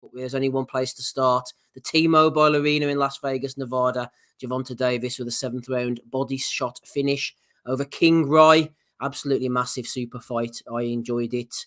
but there's only one place to start. The T-Mobile Arena in Las Vegas, Nevada. Gervonta Davis with a 7th round body shot finish over King Rye. Absolutely massive super fight. I enjoyed it.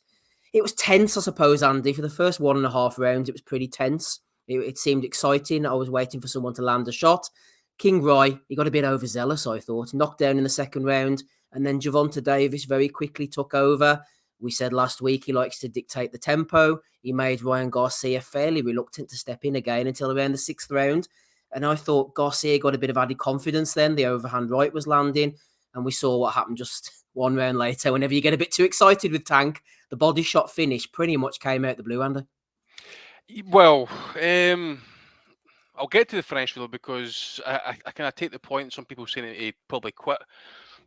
It was tense, I suppose, Andy. For the first 1.5 rounds, it was pretty tense. It seemed exciting. I was waiting for someone to land a shot. King Rye, he got a bit overzealous, I thought. Knocked down in the second round. And then Gervonta Davis very quickly took over. We said last week he likes to dictate the tempo. He made Ryan Garcia fairly reluctant to step in again until around the 6th round. And I thought Garcia got a bit of added confidence then. The overhand right was landing. And we saw what happened just one round later. Whenever you get a bit too excited with Tank, the body shot finish pretty much came out the blue, Andy. Well, I'll get to the French wheel because I kind of take the point. Some people saying he'd probably quit.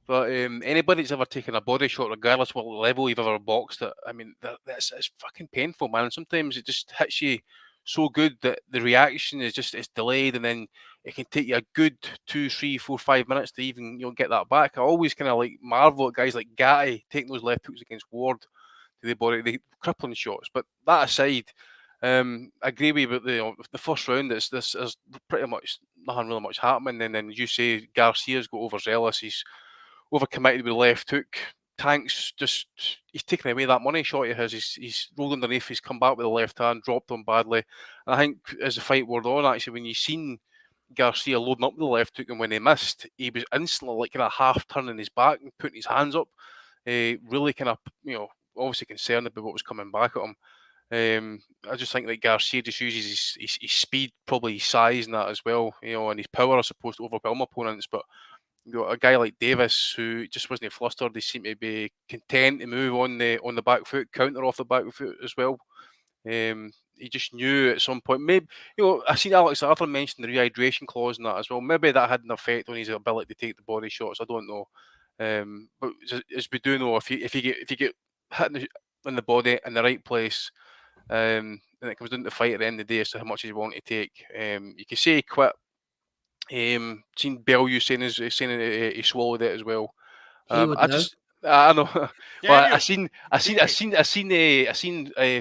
But anybody that's ever taken a body shot, regardless what level you've ever boxed at, I mean, that's it's fucking painful, man. Sometimes it just hits you so good that the reaction is just it's delayed, and then it can take you a good 2, 3, 4, 5 minutes to even get that back. I always kind of like marvel at guys like Gatti taking those left hooks against Ward to the body, the crippling shots. But that aside, I agree with you about the first round. There's pretty much nothing really much happening, and then you say Garcia's got overzealous. He's overcommitted with the left hook. Tank's just he's taken away that money shot of his. He's rolled underneath. He's come back with the left hand, dropped him badly. And I think as the fight wore on, actually, when you seen Garcia loading up with the left hook and when he missed, he was instantly like kind of half turning his back and putting his hands up. Really kind of obviously concerned about what was coming back at him. I just think that Garcia just uses his speed, probably his size and that as well, and his power, I suppose, to overwhelm opponents. But you got a guy like Davis who just wasn't flustered. They seem to be content to move on the back foot, counter off the back foot as well. He just knew at some point. Maybe I seen Alex Arthur mention the rehydration clause and that as well. Maybe that had an effect on his ability to take the body shots. I don't know. But as we do know, if you get hit in the body in the right place, and it comes down to the fight at the end of the day as to how much you want to take. You can say he quit. Seen Bellew saying he swallowed it as well. He would know. I know. Yeah, Well, I seen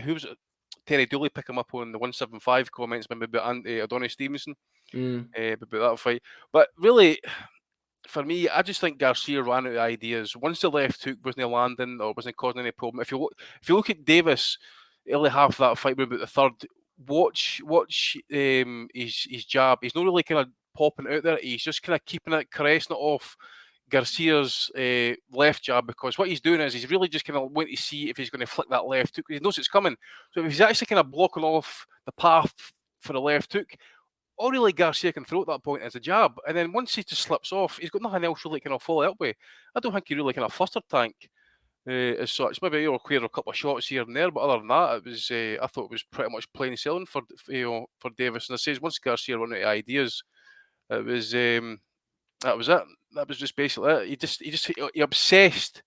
who was it? Terry Dooley pick him up on the 175 comments, maybe about Adonis Stevenson, about that fight. But really, for me, I just think Garcia ran out of ideas. Once the left hook wasn't landing or wasn't causing any problem. If you look at Davis, early half of that fight, about the third, watch his jab. He's not really kind of popping out there. He's just kind of keeping it, caressing it off Garcia's left jab, because what he's doing is he's really just kind of waiting to see if he's going to flick that left hook. He knows it's coming. So if he's actually kind of blocking off the path for the left hook, all really Garcia can throw at that point is a jab. And then once he just slips off, he's got nothing else really kind of follow up with. I don't think he really kind of flustered Tank as such. Maybe clear a couple of shots here and there, but other than that, it was I thought it was pretty much plain sailing for Davis. And I says once Garcia run out of ideas, it was that was it. That was just basically it. He obsessed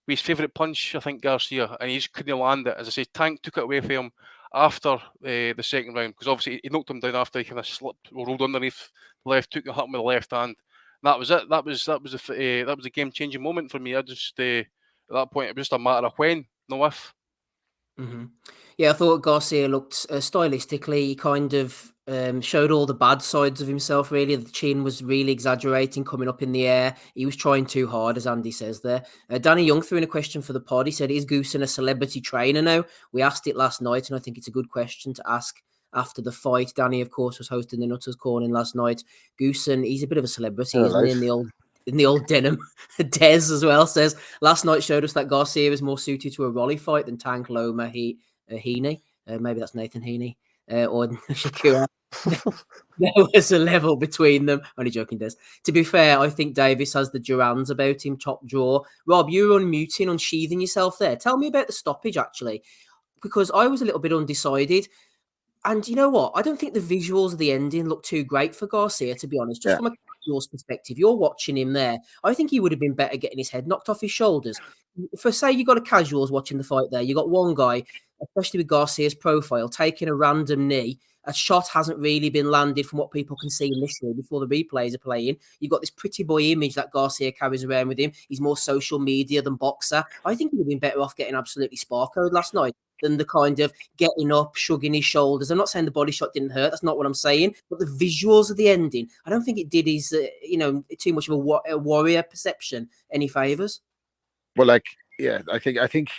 with his favourite punch, I think, Garcia, and he just couldn't land it. As I say, Tank took it away from him after the second round, because obviously he knocked him down after he kind of slipped or rolled underneath the left, took the hit him with the left hand. And that was it. That was a game changing moment for me. I just at that point it was just a matter of when, no if. Mm-hmm. Yeah, I thought Garcia looked stylistically, he kind of showed all the bad sides of himself, really. The chin was really exaggerating, coming up in the air. He was trying too hard, as Andy says there. Danny Young threw in a question for the pod. He said, is Goosen a celebrity trainer now? We asked it last night, and I think it's a good question to ask after the fight. Danny, of course, was hosting the Nutters Corner last night. Goosen, he's a bit of a celebrity, isn't he, in the old denim. Des as well says, last night showed us that Garcia was more suited to a Rolly fight than Tank Loma Heaney. Maybe that's Nathan Heaney or Shakur. There was a level between them. Only joking, Des. To be fair, I think Davis has the Durans about him, top draw. Rob, you were unmuting, unsheathing yourself there. Tell me about the stoppage, actually, because I was a little bit undecided. And you know what? I don't think the visuals of the ending look too great for Garcia, to be honest. Just from a casual's perspective, you're watching him there. I think he would have been better getting his head knocked off his shoulders. For say you got a casuals watching the fight there, you got one guy, especially with Garcia's profile, taking a random knee. A shot hasn't really been landed from what people can see initially before the replays are playing. You've got this pretty boy image that Garcia carries around with him. He's more social media than boxer. I think he would have been better off getting absolutely sparkoed last night. than the kind of getting up, shrugging his shoulders. I'm not saying the body shot didn't hurt. That's not what I'm saying. But the visuals of the ending, I don't think it did his, too much of a warrior perception any favors. Well, like, yeah, I think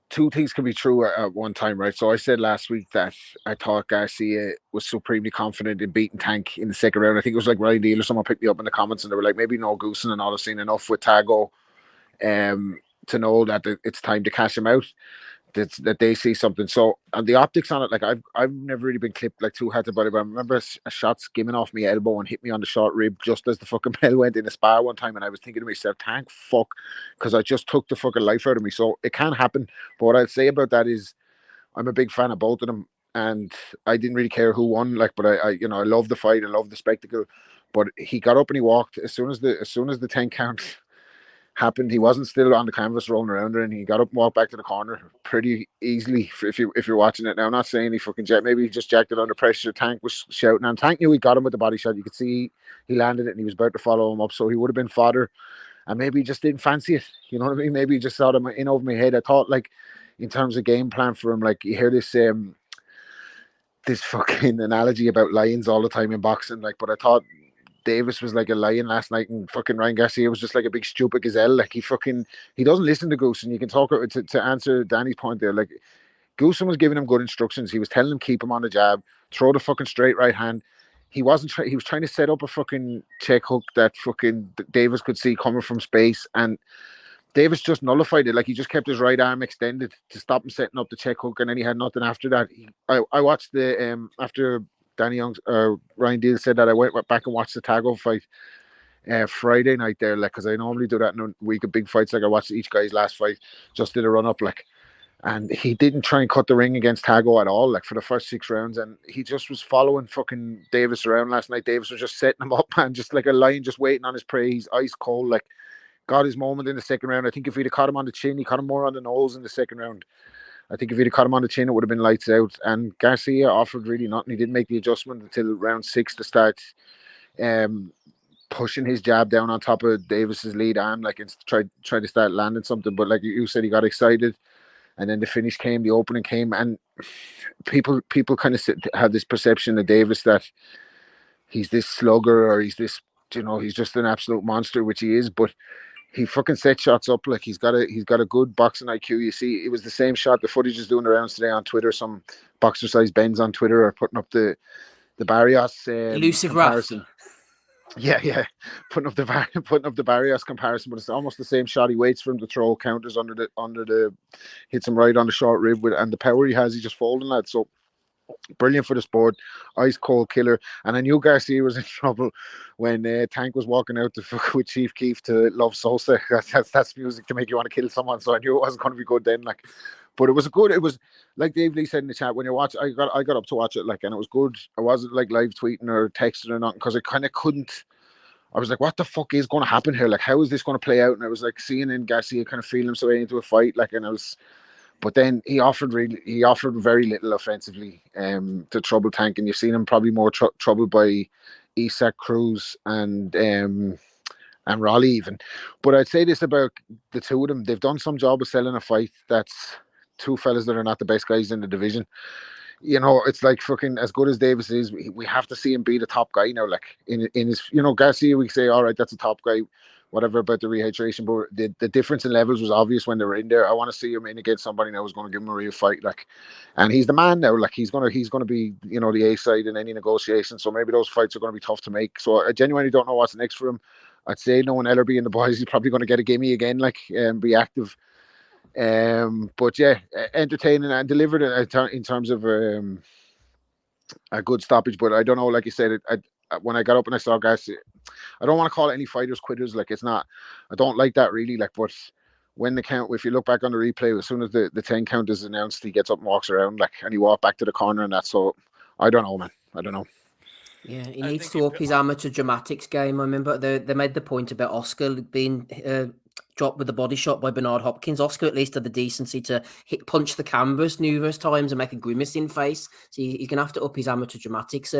two things can be true at one time, right? So I said last week that I thought Garcia was supremely confident in beating Tank in the second round. I think it was like Ryan Deal or someone picked me up in the comments and they were like, maybe no Goosen and all have seen enough with Tago to know that it's time to cash him out. That they see something. So, and the optics on it, like I've never really been clipped like too hard about it, but I remember a shot skimming off my elbow and hit me on the short rib just as the fucking bell went in the spar one time, and I was thinking to myself, "Tank, fuck," because I just took the fucking life out of me. So it can happen. But what I'd say about that is, I'm a big fan of both of them, and I didn't really care who won. Like, but I I love the fight, I love the spectacle. But he got up and he walked as soon as the 10 count happened. He wasn't still on the canvas rolling around her, and he got up and walked back to the corner pretty easily. If you're watching it now, I'm not saying he fucking maybe he just jacked it under pressure. Tank was shouting, and Tank knew he got him with the body shot. You could see he landed it, and he was about to follow him up, so he would have been fodder. And maybe he just didn't fancy it. You know what I mean? Maybe he just thought him in over my head. I thought, like, in terms of game plan for him, like, you hear this fucking analogy about lions all the time in boxing, like, but I thought Davis was like a lion last night, and fucking Ryan Garcia was just like a big stupid gazelle. Like, he doesn't listen to Goose. And you can talk to answer Danny's point there. Like, Goosen was giving him good instructions. He was telling him keep him on the jab, throw the fucking straight right hand. He wasn't. He was trying to set up a fucking check hook that fucking Davis could see coming from space, and Davis just nullified it. Like, he just kept his right arm extended to stop him setting up the check hook, and then he had nothing after that. I watched the after Danny Young's Ryan Deal said that, I went back and watched the Tago fight Friday night there, like, because I normally do that in a week of big fights. Like, I watched each guy's last fight, just did a run up, like, and he didn't try and cut the ring against Tago at all, like, for the first 6 rounds, and he just was following fucking Davis around last night. Davis was just setting him up, man, just like a lion, just waiting on his prey. He's ice cold, like, got his moment in the second round. I think if he'd have caught him on the chin, he caught him more on the nose in the second round. I think if he'd have caught him on the chin, it would have been lights out. And Garcia offered really nothing. He didn't make the adjustment until round 6 to start pushing his jab down on top of Davis's lead arm, like, and try to start landing something. But like you said, he got excited, and then the finish came, the opening came, and people kind of have this perception of Davis that he's this slugger, or he's this, he's just an absolute monster, which he is. But he fucking set shots up. Like, he's got a good boxing IQ. You see, it was the same shot. The footage is doing the rounds today on Twitter. Some boxer size Bens on Twitter are putting up the Barrios elusive comparison. Raf. Yeah, putting up the Barrios comparison, but it's almost the same shot. He waits for him to throw counters under the hits him right on the short rib and the power he has. He's just folding that. So brilliant for the sport, ice cold killer. And I knew Garcia was in trouble when Tank was walking out to fuck with Chief Keef to Love Sosa. That's music to make you want to kill someone. So I knew it wasn't going to be good then. Like, but it was like Dave Lee said in the chat, when you watch, I got up to watch it, like, and it was good. I wasn't like live tweeting or texting or nothing, because I kind of couldn't. I was like, what the fuck is going to happen here? Like, how is this going to play out? And I was like seeing in Garcia kind of feeling himself into a fight, like, and I was. But then he offered very little offensively to trouble Tank, and you've seen him probably more troubled by Isak, Cruz, and Raleigh even. But I'd say this about the two of them: they've done some job of selling a fight that's two fellas that are not the best guys in the division. It's like, fucking, as good as Davis is, we have to see him be the top guy now. Like, in his, Garcia, we say, all right, that's a top guy, whatever about the rehydration, but the difference in levels was obvious when they were in there. I want to see him in against somebody now who's going to give him a real fight, like, and he's the man now. Like, he's gonna be, the A side in any negotiation. So maybe those fights are going to be tough to make. So I genuinely don't know what's next for him. I'd say knowing Ellerby and the boys, he's probably going to get a gimme again, like, be active. But yeah, entertaining and delivered in terms of a good stoppage. But I don't know, like you said, when I got up and I saw guys, I don't want to call any fighters quitters. Like, it's not, I don't like that really. Like, but when the count, if you look back on the replay, as soon as the 10 count is announced, he gets up and walks around, like, and he walked back to the corner and that. So I don't know, man. I don't know. Yeah, he needs to up his amateur dramatics game. I remember they made the point about Oscar being dropped with a body shot by Bernard Hopkins. Oscar at least had the decency to punch the canvas numerous times and make a grimacing face. So he's going to have to up his amateur dramatics.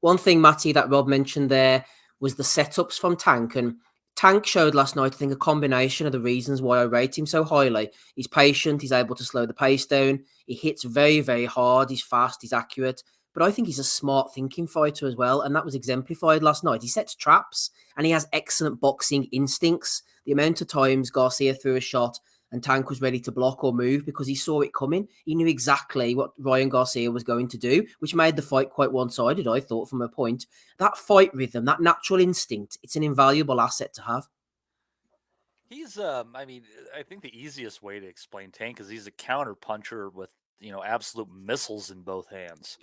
One thing, Matty, that Rob mentioned there was the setups from Tank. And Tank showed last night, I think, a combination of the reasons why I rate him so highly. He's patient, he's able to slow the pace down, he hits very, very hard, he's fast, he's accurate. But I think he's a smart thinking fighter as well, and that was exemplified last night. He sets traps, and he has excellent boxing instincts. The amount of times Garcia threw a shot and Tank was ready to block or move because he saw it coming. He knew exactly what Ryan Garcia was going to do, which made the fight quite one-sided, I thought, from a point. That fight rhythm, that natural instinct, it's an invaluable asset to have. He's, I mean, I think the easiest way to explain Tank is he's a counter puncher with, absolute missiles in both hands.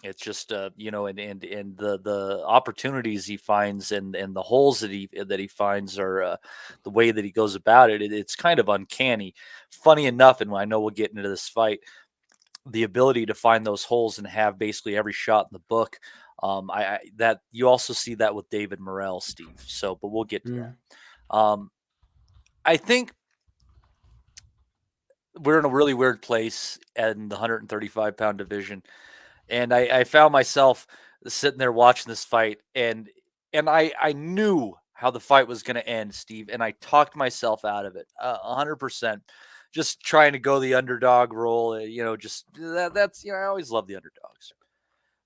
It's just, and the opportunities he finds and the holes that he finds are the way that he goes about it. It's kind of uncanny. Funny enough, and I know we'll get into this fight, the ability to find those holes and have basically every shot in the book. That you also see that with David Morrell, Steve. So, but we'll get to that. I think we're in a really weird place in the 135-pound division. And I found myself sitting there watching this fight, and I knew how the fight was going to end, Steve, and I talked myself out of it 100%. Just trying to go the underdog role, that's I always love the underdogs.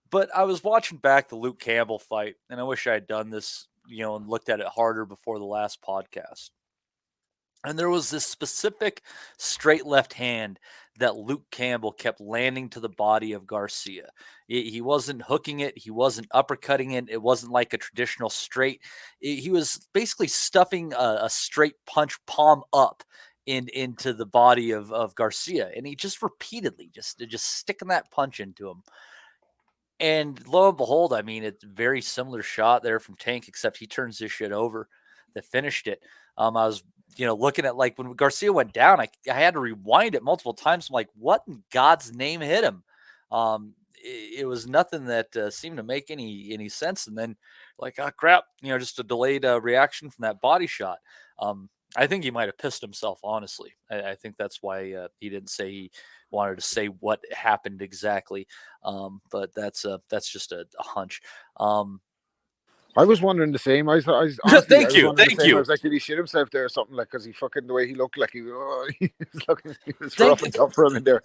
But I was watching back the Luke Campbell fight, and I wish I had done this, and looked at it harder before the last podcast. And there was this specific straight left hand that Luke Campbell kept landing to the body of Garcia. He wasn't hooking it. He wasn't uppercutting it. It wasn't like a traditional straight. He was basically stuffing a straight punch palm up into the body of Garcia. And he just repeatedly just sticking that punch into him. And lo and behold, I mean, it's a very similar shot there from Tank, except he turns this shit over that finished it. I was, looking at like when Garcia went down, I had to rewind it multiple times. I'm like, what in God's name hit him? It was nothing that seemed to make any sense. And then like, oh crap, just a delayed reaction from that body shot. I think he might have pissed himself, honestly. I think that's why he didn't say he wanted to say what happened exactly. But that's just a hunch. I was wondering the same. I was Thank you. I was like, did he shit himself there or something? Like, because he fucking the way he looked, like he was rough and tough for him in there.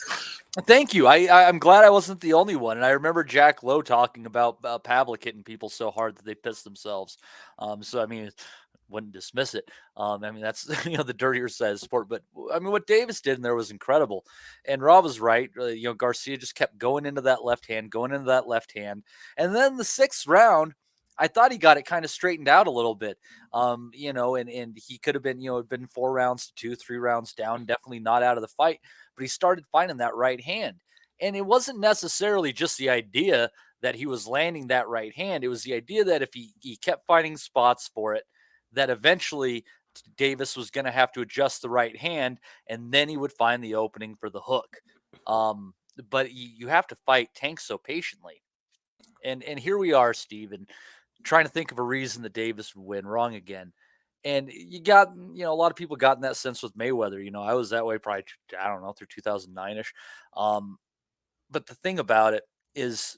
Thank you. I'm glad I wasn't the only one. And I remember Jack Lowe talking about Pavlik hitting people so hard that they pissed themselves. So I mean, wouldn't dismiss it. I mean, that's the dirtier side of sport. But I mean, what Davis did in there was incredible. And Rob was right. Garcia just kept going into that left hand, and then the sixth round, I thought he got it kind of straightened out a little bit, and he could have been, it'd been 4 rounds to 2, 3 rounds down, definitely not out of the fight, but he started finding that right hand. And it wasn't necessarily just the idea that he was landing that right hand. It was the idea that if he kept finding spots for it, that eventually Davis was going to have to adjust the right hand, and then he would find the opening for the hook. But you have to fight Tank so patiently. And here we are, Steve, and trying to think of a reason that Davis would win. Wrong again. And you got, a lot of people got in that sense with Mayweather. I was that way probably, I don't know, through 2009-ish. But the thing about it is,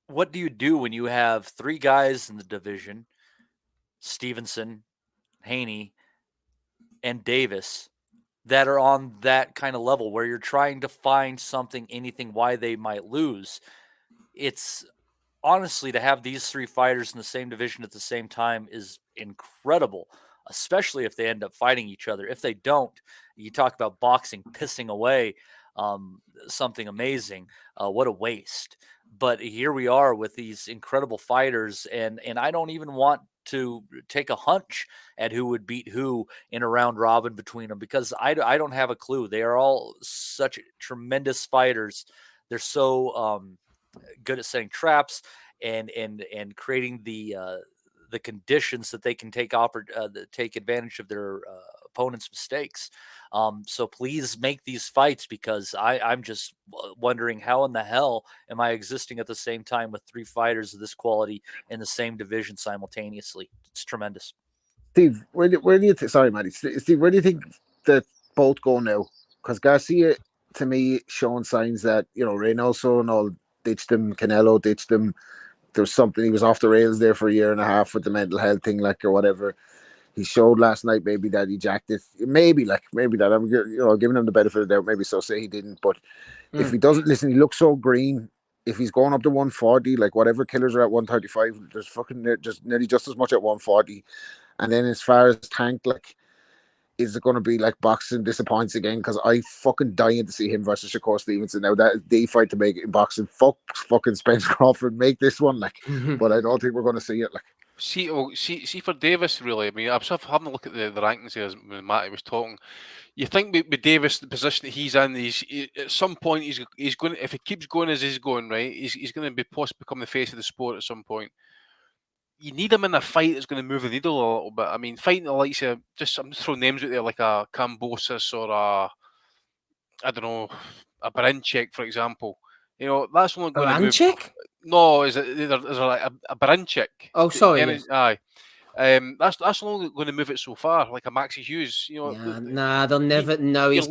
what do you do when you have 3 guys in the division, Stevenson, Haney, and Davis, that are on that kind of level where you're trying to find something, anything, why they might lose? It's honestly, to have these 3 fighters in the same division at the same time is incredible, especially if they end up fighting each other. If they don't, you talk about boxing pissing away something amazing. What a waste. But here we are with these incredible fighters, and I don't even want to take a hunch at who would beat who in a round robin between them, because I don't have a clue. They are all such tremendous fighters. They're so good at setting traps and creating the conditions that they can take advantage of their opponent's mistakes. So please make these fights, because I'm just wondering how in the hell am I existing at the same time with 3 fighters of this quality in the same division simultaneously? It's tremendous. Steve, where do you sorry, Matty. Steve, where do you think that both go now? Because Garcia, to me, showing signs that Reynoso and all ditched him, Canelo ditched him. There was something, he was off the rails there for a year and a half with the mental health thing, or whatever. he showed last night maybe that he jacked it. Maybe that I'm giving him the benefit of the doubt. Maybe so say he didn't, but if he doesn't listen, he looks so green. If he's going up to 140, like whatever killers are at 135, there's fucking just nearly just as much at 140. And then as far as Tank, like, is it going to be like boxing disappoints again? Because I fucking dying to see him versus Shakur Stevenson. Now that is the fight to make it in boxing. Fucking Spence Crawford, make this one, like. But I don't think we're going to see it, like. See for Davis, really. I mean, I'm sort of having a look at the rankings here as when Matty was talking. You think with Davis, the position that he's in, at some point he's going. If he keeps going as he's going, right, he's going to be possibly become the face of the sport at some point. You need him in a fight that's going to move the needle a little bit. I mean, fighting the likes of I'm just throwing names out there like a Kambosos or I don't know, a Barinchik, for example. You know, that's only going to move. Barinchik? No, is it like a Barinchik? Oh, sorry. Yes. Aye. That's only going to move it so far, like a Maxi Hughes. You know, nah, they'll never. No, he's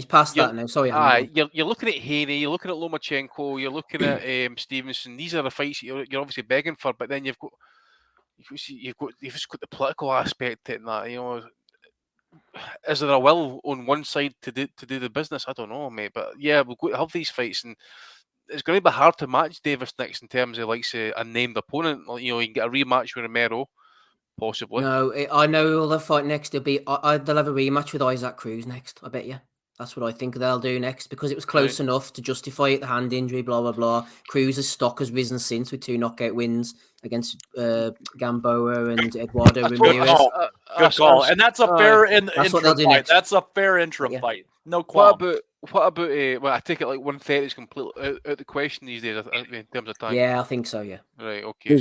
past that now. Sorry, you're looking at Haney, you're looking at Lomachenko, you're looking at Stevenson. These are the fights you're obviously begging for, but then you've just got the political aspect in that. You know, is there a will on one side to do the business? I don't know, mate. But yeah, we've got to have these fights, and it's going to be hard to match Davis next in terms of like say a named opponent. You know, you can get a rematch with Romero. Possibly. No, I know who they'll fight next. They'll have a rematch with Isaac Cruz next. I bet you. That's what I think they'll do next because it was close enough to justify it. The hand injury, blah blah blah. Cruz's stock has risen since with 2 knockout wins against Gamboa and Eduardo Ramirez. Good call. And that's a fair interim fight. Next. That's a fair interim fight. No qualm. What about well, I take it like 130 is completely out of the question these days in terms of time. Yeah, I think so. Yeah. Right. Okay.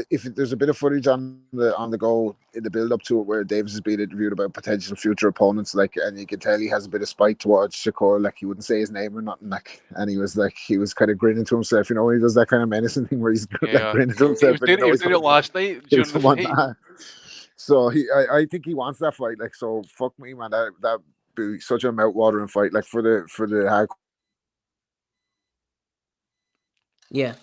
If there's a bit of footage on the go in the build up to it where Davis has been interviewed about potential future opponents, like, and you can tell he has a bit of spite towards Shakur, like he wouldn't say his name or nothing, like, and he was kind of grinning to himself, you know, when he does that kind of menacing thing where he's like grinning to himself. He was doing it last night during the fight. So I think he wants that fight, like, so fuck me, man, that be such a mouth-watering fight, like for the hard. Yeah.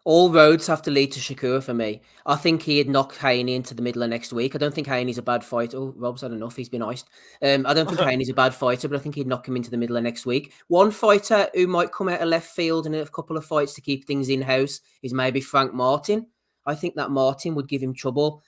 All roads have to lead to Shakur for me. I think he'd knock Haney into the middle of next week. I don't think Haney's a bad fighter. Oh, Rob's had enough. He's been iced. I don't think Haney's a bad fighter, but I think he'd knock him into the middle of next week. One fighter who might come out of left field in a couple of fights to keep things in-house is maybe Frank Martin. I think that Martin would give him trouble.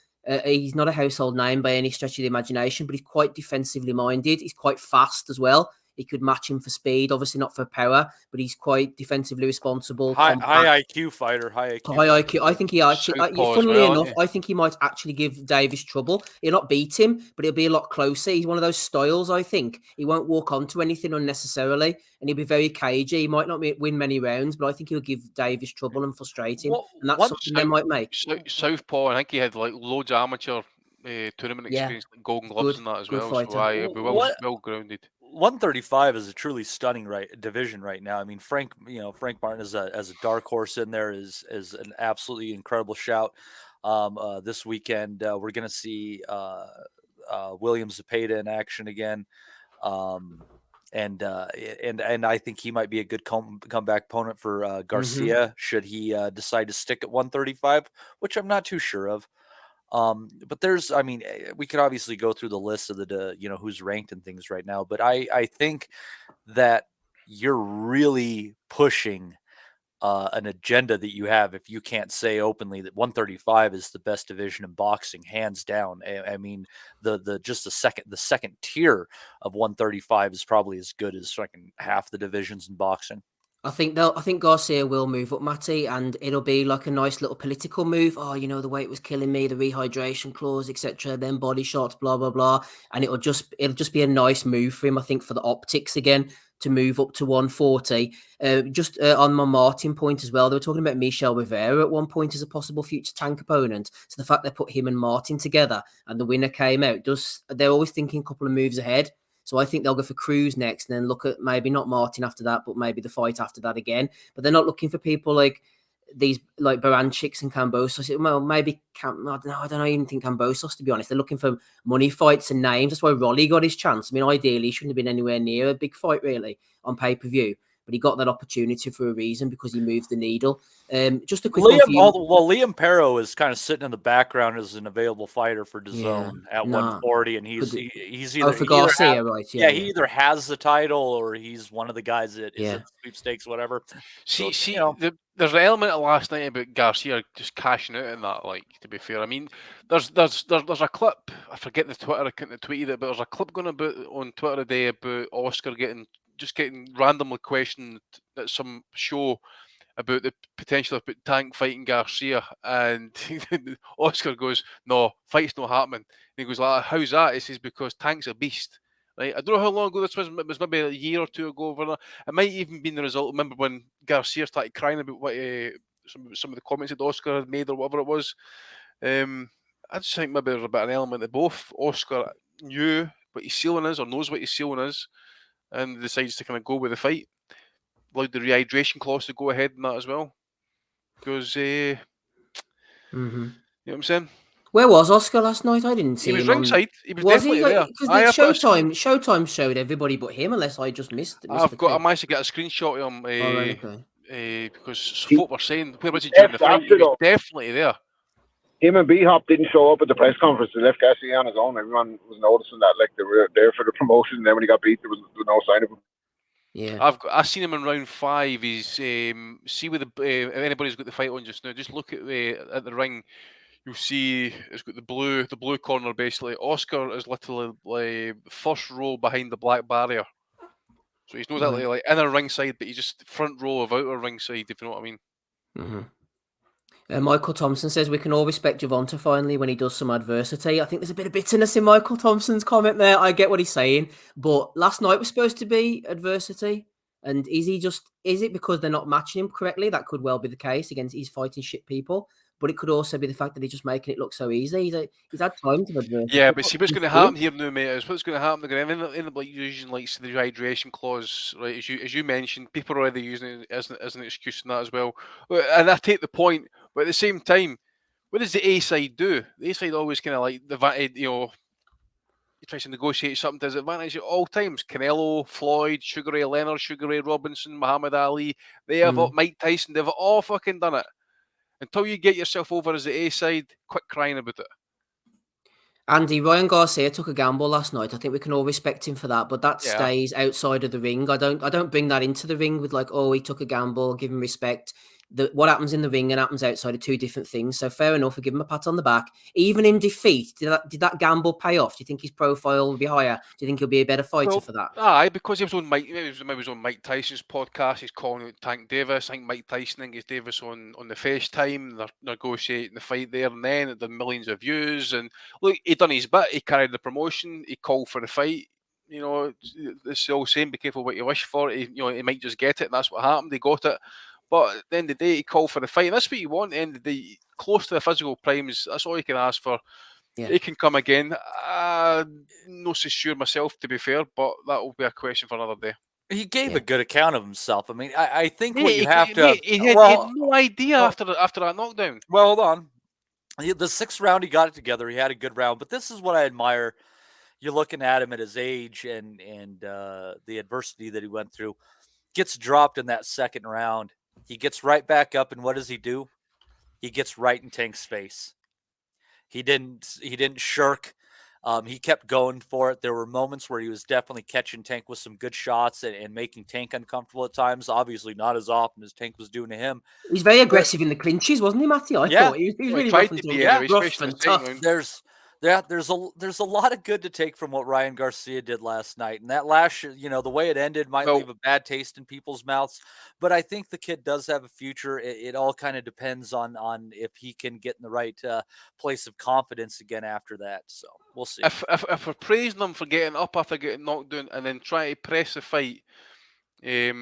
He's not a household name by any stretch of the imagination, but he's quite defensively minded. He's quite fast as well. He could match him for speed, obviously not for power, but he's quite defensively responsible. High IQ fighter, high IQ. I think he actually, funnily enough, I think he might actually give Davis trouble. He'll not beat him, but he'll be a lot closer. He's one of those styles, I think. He won't walk onto anything unnecessarily, and he'll be very cagey. He might not win many rounds, but I think he'll give Davis trouble and frustrate him, and that's something they might make. Southpaw, I think he had like loads of amateur tournament experience, like Golden Gloves and that as well. Fighter. So he'll be well grounded. 135 is a truly stunning division right now. I mean, Frank Martin as a dark horse in there is an absolutely incredible shout. This weekend we're going to see William Zepeda in action again, and I think he might be a good comeback opponent for Garcia should he decide to stick at 135, which I'm not too sure of. But we could obviously go through the list of who's ranked and things right now, but I think that you're really pushing an agenda that you have if you can't say openly that 135 is the best division in boxing, hands down. I mean, the second tier of 135 is probably as good as fucking half the divisions in boxing. I think Garcia will move up, Matty, and it'll be like a nice little political move. Oh, the weight was killing me, the rehydration clause, etc. Then body shots, blah blah blah, and it'll just be a nice move for him. I think for the optics again to move up to 140. On my Martin point as well, they were talking about Michel Rivera at one point as a possible future Tank opponent. So the fact they put him and Martin together and the winner came out, they're always thinking a couple of moves ahead. So I think they'll go for Cruz next and then look at maybe not Martin after that, but maybe the fight after that again. But they're not looking for people like these, like Baranchiks and Kambosos. Well, maybe, I don't even think Kambosos, to be honest. They're looking for money fights and names. That's why Rolly got his chance. I mean, ideally, he shouldn't have been anywhere near a big fight, really, on pay-per-view. but he got that opportunity for a reason because he moved the needle. Just a quick one for you. Liam Perro is kind of sitting in the background as an available fighter for DAZN at 140, and he's either for Garcia, right? Yeah, he either has the title or he's one of the guys that is in sweepstakes, whatever. There's an element of last night about Garcia just cashing out in that. Like, to be fair, I mean, there's a clip. I forget the Twitter account that tweeted it, but there's a clip going about on Twitter today about Oscar getting randomly questioned at some show about the potential of Tank fighting Garcia, and Oscar goes, "No, fight's not happening." And he goes, like, "How's that?" He says, "Because Tank's a beast." Right? I don't know how long ago this was. It was maybe a year or two ago. It might even been the result. Remember when Garcia started crying about what some of the comments that Oscar had made or whatever it was. I just think maybe there's a bit of an element of both. Oscar knew what his ceiling is or knows what his ceiling is, and decides to kind of go with the fight. Allowed the rehydration clause to go ahead in that as well. Because, you know what I'm saying? Where was Oscar last night? I didn't see him. He was ringside. He was definitely there. Because Showtime showed everybody but him, unless I just missed I managed to get a screenshot of him. Because folk were saying, where was he during the fight? He was definitely there. Him and B-Hop didn't show up at the press conference. They left Garcia on his own. Everyone was noticing that, like, they were there for the promotion, and then when he got beat, there was no sign of him. Yeah, I've seen him in round 5. He's see with if anybody's got the fight on just now, just look at the ring. You'll see it's got the blue corner basically. Oscar is literally like first row behind the black barrier, so he's not exactly like inner ringside, but he's just front row of outer ringside, if you know what I mean. Michael Thompson says we can all respect Gervonta finally when he does some adversity. I think there's a bit of bitterness in Michael Thompson's comment there. I get what he's saying, but last night was supposed to be adversity. And is it because they're not matching him correctly? That could well be the case. He's fighting shit people, but it could also be the fact that he's just making it look so easy. He's had times of adversity. Yeah, but see what's going to happen here now, mate, is what's going to happen. They're going to end up like using like the rehydration clause, right? As you mentioned, people are already using it as an excuse in that as well. And I take the point, but at the same time, what does the A side do? The A side always kind of like he tries to negotiate something to his advantage at all times. Canelo, Floyd, Sugar Ray Leonard, Sugar Ray Robinson, Muhammad Ali, they have Mike Tyson, they've all fucking done it. Until you get yourself over as the A side, quit crying about it. Andy, Ryan Garcia took a gamble last night. I think we can all respect him for that, but that stays outside of the ring. I don't bring that into the ring with like, oh, he took a gamble, give him respect. What happens in the ring and happens outside are two different things. So fair enough, we give him a pat on the back. Even in defeat, did that gamble pay off? Do you think his profile will be higher? Do you think he'll be a better fighter for that? Aye, because he was on Mike Tyson's podcast. He's calling out Tank Davis. I think Mike Tyson engaged Davis on the FaceTime. They're negotiating the fight there and then. It did millions of views. And look, he done his bit. He carried the promotion. He called for the fight. You know, it's all saying, be careful what you wish for. He might just get it, and that's what happened. He got it. But at the end of the day, he called for the fight. And that's what you want at the end of the day. Close to the physical primes, that's all you can ask for. Yeah. He can come again. Not so sure myself, to be fair, but that will be a question for another day. He gave a good account of himself. I mean, I think what you have to... He had no idea after that knockdown. Well, hold on. The 6th round, he got it together. He had a good round. But this is what I admire. You're looking at him at his age and the adversity that he went through. Gets dropped in that 2nd round. He gets right back up, and what does he do? He gets right in Tank's face. He didn't shirk. He kept going for it. There were moments where he was definitely catching Tank with some good shots and making Tank uncomfortable at times. Obviously, not as often as Tank was doing to him. He's very aggressive in the clinches, wasn't he, Matty? I thought he was really rough and tough. There's a lot of good to take from what Ryan Garcia did last night. And that last, the way it ended might leave a bad taste in people's mouths. But I think the kid does have a future. It all kind of depends on if he can get in the right place of confidence again after that. So we'll see. If we're praising him for getting up after getting knocked down and then trying to press the fight, if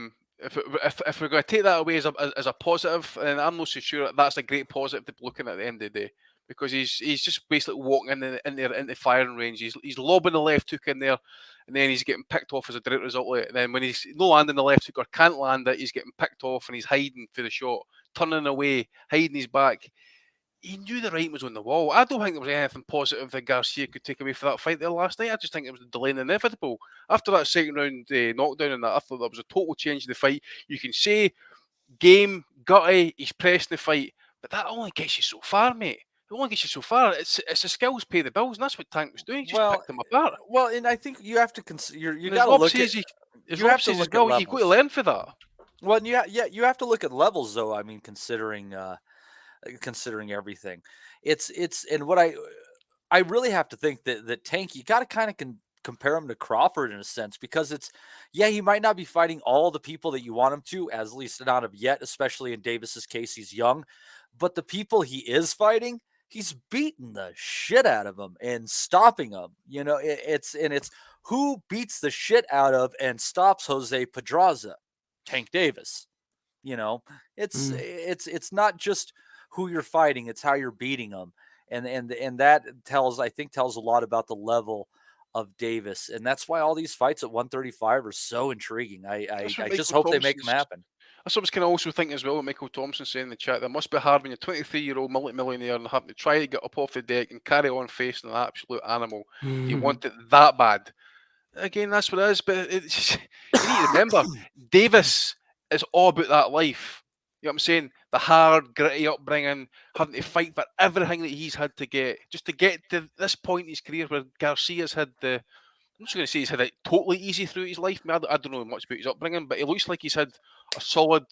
we're going to take that away as a positive, then I'm not so sure that's a great positive to be looking at the end of the day. Because he's just basically walking into firing range. He's lobbing the left hook in there, and then he's getting picked off as a direct result of it. And then when he's no landing the left hook or can't land it, he's getting picked off and he's hiding for the shot, turning away, hiding his back. he knew the writing was on the wall. I don't think there was anything positive that Garcia could take away for that fight there last night. I just think it was delaying the inevitable. After that second round knockdown and that, I thought that was a total change in the fight. You can say game, gutty, he's pressing the fight, but that only gets you so far, mate. It only gets you so far. It's the skills pay the bills, and that's what Tank was doing. He just picked them apart. Well, and I think you have to consider. You And got to look at. You have to look at levels. You've got to learn for that. Well, you have to look at levels, though. I mean, considering everything, it's and what I really have to think that Tank, you got to kind of compare him to Crawford in a sense, because he might not be fighting all the people that you want him to, at least not of yet, especially in Davis's case, he's young, but the people he is fighting, he's beating the shit out of them and stopping them. You know, it's who beats the shit out of and stops Jose Pedraza? Tank Davis. You know, it's not just who you're fighting, it's how you're beating them. And that tells a lot about the level of Davis. And that's why all these fights at 135 are so intriguing. I just hope they make them happen. That's what I was kind of also thinking as well, what Michael Thompson saying in the chat. That must be hard when you're 23-year-old multi-millionaire and having to try to get up off the deck and carry on facing an absolute animal. You want it that bad. Again, that's what it is. But you need to remember, Davis is all about that life. You know what I'm saying? The hard, gritty upbringing, having to fight for everything that he's had to get, just to get to this point in his career where Garcia's had I'm not going to say he's had it totally easy through his life. I don't know much about his upbringing, but it looks like he's had a solid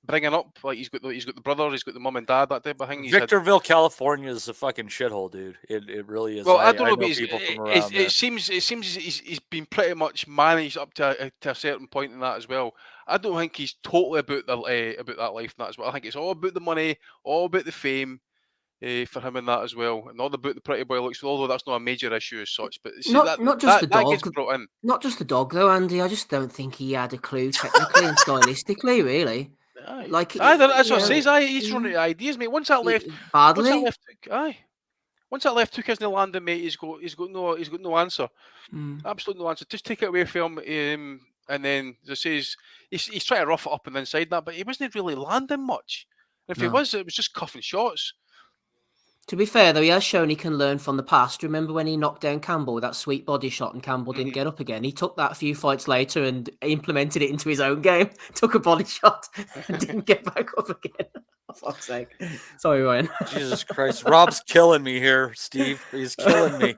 bringing up. Like he's got the brother, he's got the mum and dad, that type of thing. Victorville, California is a fucking shithole, dude. It really is. Well, I don't know, but people from around it seems he's been pretty much managed up to a certain point in that as well. I don't think he's totally about that life and that as well. I think it's all about the money, all about the fame. For him in that as well, and all about the pretty boy looks. Although that's not a major issue as such, but see, not just the dog. Gets brought in. Not just the dog though, Andy. I just don't think he had a clue technically and stylistically, really. Like that's what I say. He's running ideas, mate. Once that left took isn't landing, mate. He's got no answer. Absolutely no answer. Just take it away from him, and then as I say, he's trying to rough it up on the inside that, but he wasn't really landing much. And if he was, it was just cuffing shots. To be fair, though, he has shown he can learn from the past. Remember when he knocked down Campbell with that sweet body shot and Campbell didn't get up again? He took that a few fights later and implemented it into his own game. Took a body shot and didn't get back up again. For fuck's sake. Sorry, Ryan. Jesus Christ. Rob's killing me here, Steve. He's killing me.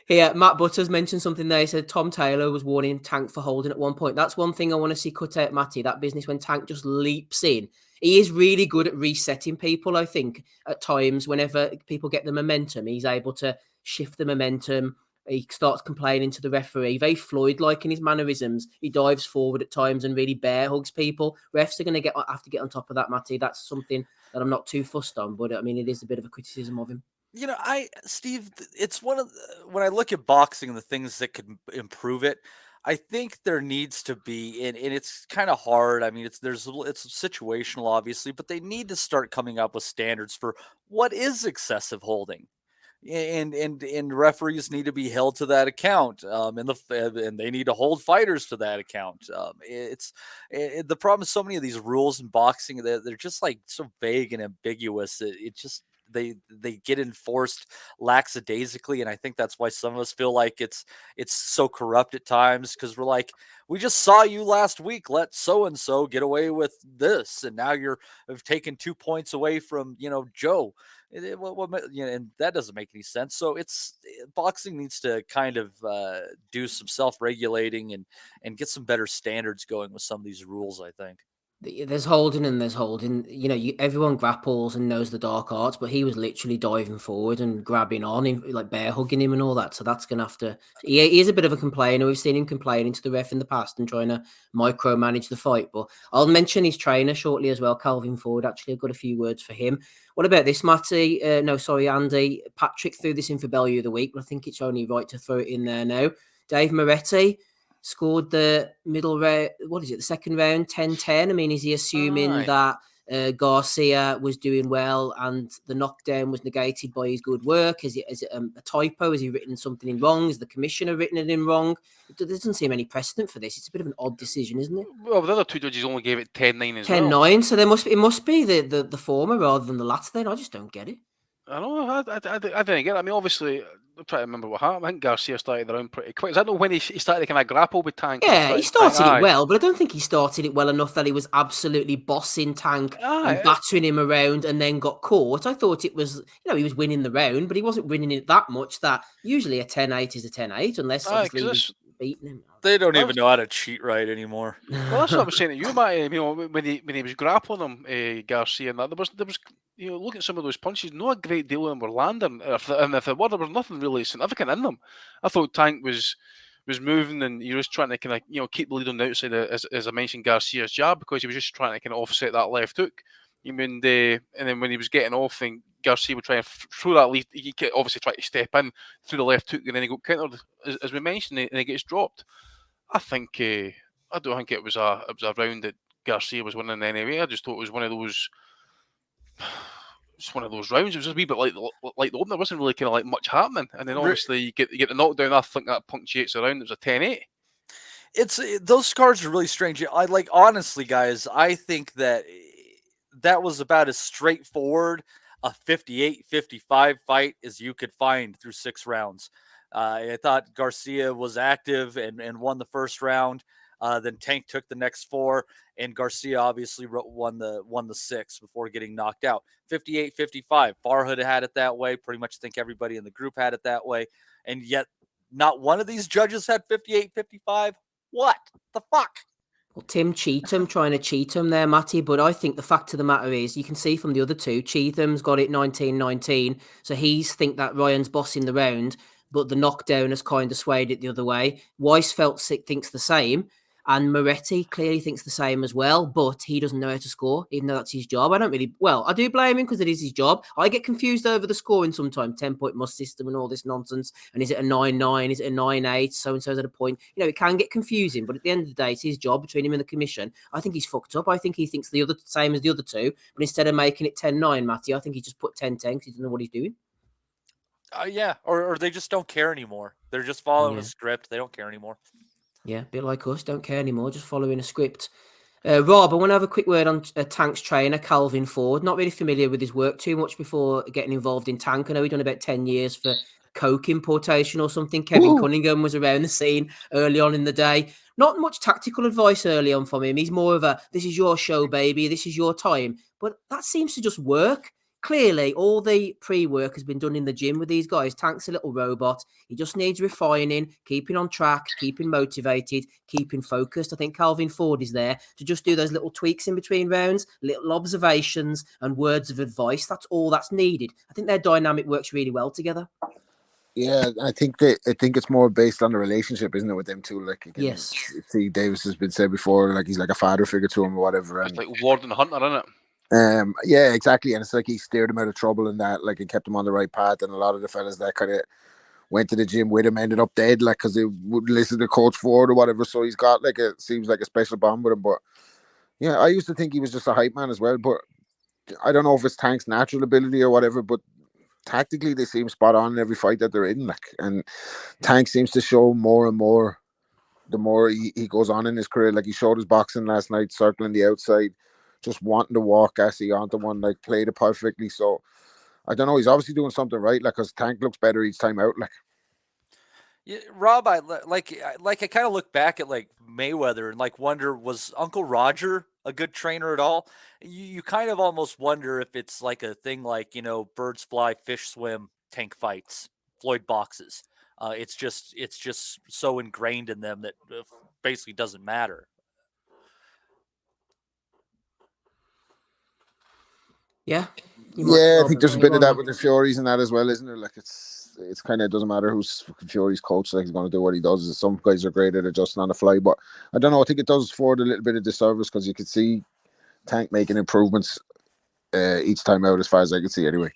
Here, Matt Butters mentioned something there. He said Tom Taylor was warning Tank for holding at one point. That's one thing I want to see cut out, Matty, that business when Tank just leaps in. He is really good at resetting people, I think, at times. Whenever people get the momentum, he's able to shift the momentum. He starts complaining to the referee. Very Floyd-like in his mannerisms. He dives forward at times and really bear hugs people. Refs are going to have to get on top of that, Matty. That's something that I'm not too fussed on, but I mean, it is a bit of a criticism of him. You know, Steve, it's one of when I look at boxing and the things that could improve it, I think there needs to be, and it's kind of hard. I mean, it's situational, obviously, but they need to start coming up with standards for what is excessive holding, and referees need to be held to that account, and they need to hold fighters to that account. The problem is so many of these rules in boxing they're just like so vague and ambiguous. It just they get enforced lackadaisically, and I think that's why some of us feel like it's so corrupt at times, because we're like, we just saw you last week let so and so get away with this, and now have taken 2 points away from Joe. And that doesn't make any sense. So boxing needs to kind of do some self-regulating and get some better standards going with some of these rules, I think. There's holding and there's holding. Everyone grapples and knows the dark arts, but he was literally diving forward and grabbing on him, like bear hugging him and all that. So that's going to have to... He is a bit of a complainer. We've seen him complaining to the ref in the past and trying to micromanage the fight. But I'll mention his trainer shortly as well, Calvin Ford. Actually, I've got a few words for him. What about this, Matty? Andy. Patrick threw this in for Bellew of the Week, but I think it's only right to throw it in there now. Dave Moretti scored the middle round, the second round, 10-10. I mean, is he assuming that Garcia was doing well and the knockdown was negated by his good work? Is it a typo? Has he written something in wrong? Has the commissioner written it in wrong? There doesn't seem any precedent for this. It's a bit of an odd decision, isn't it? Well, the other two judges only gave it 10-9 as well. 10-9, so it must be the former rather than the latter then. I just don't get it. I know. I didn't get it. I mean, obviously, I'm trying to remember what happened. I think Garcia started the round pretty quick. Is that not when he started to kind of grapple with Tank? And Yeah, he threaten Tank? started it Aye. well, but I don't think he started it well enough that he was absolutely bossing Tank and Aye. battering him around and then got caught. I thought it was, he was winning the round, but he wasn't winning it that much that usually a 10-8 is a 10-8, unless Aye, obviously he was beating him. They don't Well, even know how to cheat right anymore. Well, that's what I was saying to you, Matt. You know, when he was grappling him, Garcia, and that there was look at some of those punches. Not a great deal of them were landing. And if there were, there was nothing really significant in them. I thought Tank was moving, and he was trying to kind of keep the lead on the outside, as I mentioned, Garcia's jab, because he was just trying to kind of offset that left hook. And then when he was getting off, and Garcia would try and throw that lead, he obviously tried to step in through the left hook, and then he got countered, as we mentioned, and he gets dropped. I think I don't think it was a round that Garcia was winning anyway. I just thought it was one of those. Just one of those rounds. It was just a wee bit like the opener. There wasn't really kind of like much happening, and then obviously you get the knockdown. I think that punctuates the round. It was a 10-8. Those cards are really strange. Honestly, guys, I think that was about as straightforward a 58-55 fight as you could find through 6 rounds. I thought Garcia was active and won the first round. Then Tank took the next 4, and Garcia obviously won the 6 before getting knocked out. 58-55. Farhood had it that way. Pretty much think everybody in the group had it that way. And yet not one of these judges had 58-55. What the fuck? Well, Tim Cheatham trying to cheat him there, Matty. But I think the fact of the matter is, you can see from the other two, Cheatham's got it 19-19. So he's think that Ryan's bossing the round, but the knockdown has kind of swayed it the other way. Weisfeld thinks the same. And Moretti clearly thinks the same as well, but he doesn't know how to score, even though that's his job. I do blame him because it is his job. I get confused over the scoring sometimes, 10-point must system and all this nonsense. And is it a 9-9? Is it a 9-8? So-and-so's at a point. It can get confusing, but at the end of the day, it's his job between him and the commission. I think he's fucked up. I think he thinks the same as the other two, but instead of making it 10-9, Matty, I think he just put 10-10 because he doesn't know what he's doing. Yeah, or they just don't care anymore. They're just following a script. They don't care anymore. Yeah, a bit like us, don't care anymore, just following a script. Rob, I want to have a quick word on Tank's trainer, Calvin Ford. Not really familiar with his work too much before getting involved in Tank. I know he'd done about 10 years for coke importation or something. Kevin Cunningham was around the scene early on in the day. Not much tactical advice early on from him. He's more of a, this is your show, baby. This is your time. But that seems to just work. Clearly, all the pre-work has been done in the gym with these guys. Tank's a little robot. He just needs refining, keeping on track, keeping motivated, keeping focused. I think Calvin Ford is there to just do those little tweaks in between rounds, little observations and words of advice. That's all that's needed. I think their dynamic works really well together. Yeah, I think it's more based on the relationship, isn't it, with them two? Like, you can Yes. see Davis has been said before, like he's like a father figure to him or whatever. It's like Ward and Hunter, isn't it? Yeah, exactly. And it's like he steered him out of trouble and that, like, and kept him on the right path. And a lot of the fellas that kind of went to the gym with him ended up dead, like, because they would listen to Coach Ford or whatever. So he's got seems like a special bond with him. But yeah, I used to think he was just a hype man as well. But I don't know if it's Tank's natural ability or whatever. But tactically, they seem spot on in every fight that they're in. Like, and Tank seems to show more and more the more he goes on in his career. Like, he showed his boxing last night, circling the outside, just wanting to walk Gassi onto one, like, played it perfectly. So I don't know. He's obviously doing something right, like, because Tank looks better each time out. Like, yeah, Rob, I kind of look back at like Mayweather and like wonder, was Uncle Roger a good trainer at all? You kind of almost wonder if it's like a thing like, birds fly, fish swim, Tank fights, Floyd boxes. It's just so ingrained in them that basically doesn't matter. Yeah. I think there's a bit of that with the Furies and that as well, isn't there? Like, it's kind of doesn't matter who's fucking Fury's coach. Like, he's going to do what he does. Some guys are great at adjusting on the fly, but I don't know. I think it does Ford a little bit of disservice because you could see Tank making improvements each time out, as far as I could see, anyway.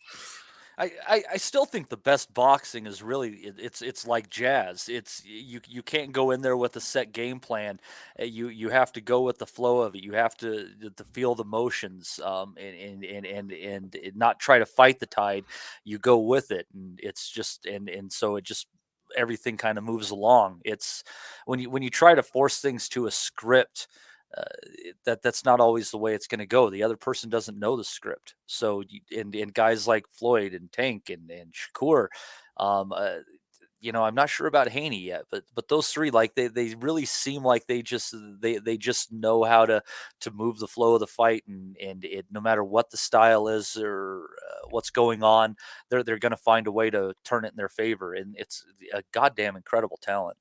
I still think the best boxing is really it's like jazz. It's you can't go in there with a set game plan. You have to go with the flow of it. You have to feel the motions, and not try to fight the tide. You go with it, and it's just and so it just everything kind of moves along. It's when you try to force things to a script. that's not always the way it's going to go. The other person doesn't know the script. So, and guys like Floyd and Tank and Shakur, I'm not sure about Haney yet, but those three, like they really seem like they just know how to move the flow of the fight, and no matter what the style is or what's going on, they're going to find a way to turn it in their favor, and it's a goddamn incredible talent.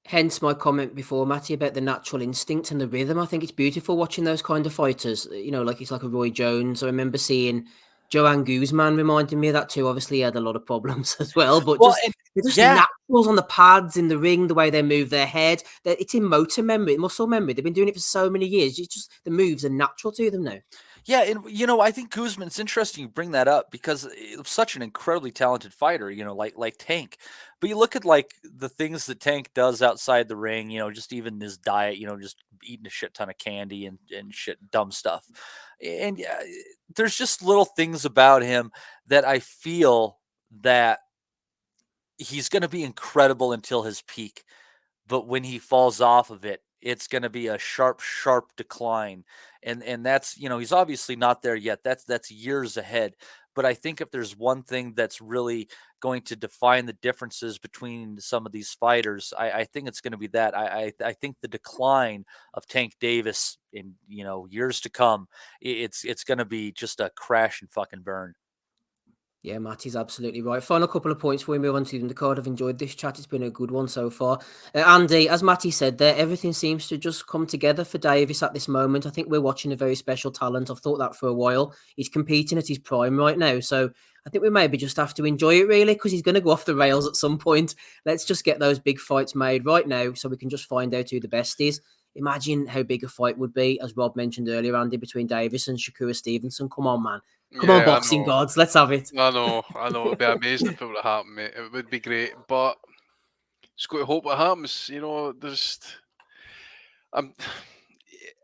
Hence my comment before, Matty, about the natural instinct and the rhythm. I think it's beautiful watching those kind of fighters. Like it's like a Roy Jones. I remember seeing Joanne Guzman reminding me of that too. Obviously, he had a lot of problems as well, but they're just naturals on the pads in the ring, the way they move their head. It's in motor memory, muscle memory. They've been doing it for so many years. It's just the moves are natural to them now. Yeah, and I think Guzman, it's interesting you bring that up because it's such an incredibly talented fighter, like Tank. But you look at like the things that Tank does outside the ring, just even his diet, just eating a shit ton of candy and shit dumb stuff. And yeah, there's just little things about him that I feel that he's going to be incredible until his peak. But when he falls off of it, it's going to be a sharp decline. And that's, he's obviously not there yet. That's years ahead. But I think if there's one thing that's really going to define the differences between some of these fighters, I think it's going to be that. I think the decline of Tank Davis in, years to come, it's going to be just a crash and fucking burn. Yeah, Matty's absolutely right. Final couple of points before we move on to the undercard. I've enjoyed this chat. It's been a good one so far. Andy, as Matty said there, everything seems to just come together for Davis at this moment. I think we're watching a very special talent. I've thought that for a while. He's competing at his prime right now. So I think we maybe just have to enjoy it, really, because he's going to go off the rails at some point. Let's just get those big fights made right now so we can just find out who the best is. Imagine how big a fight would be, as Rob mentioned earlier, Andy, between Davis and Shakur Stevenson. Come on, man. Come on, boxing gods. Let's have it. I know. It'd be amazing if it would happen, mate. It would be great, but just got to hope it happens.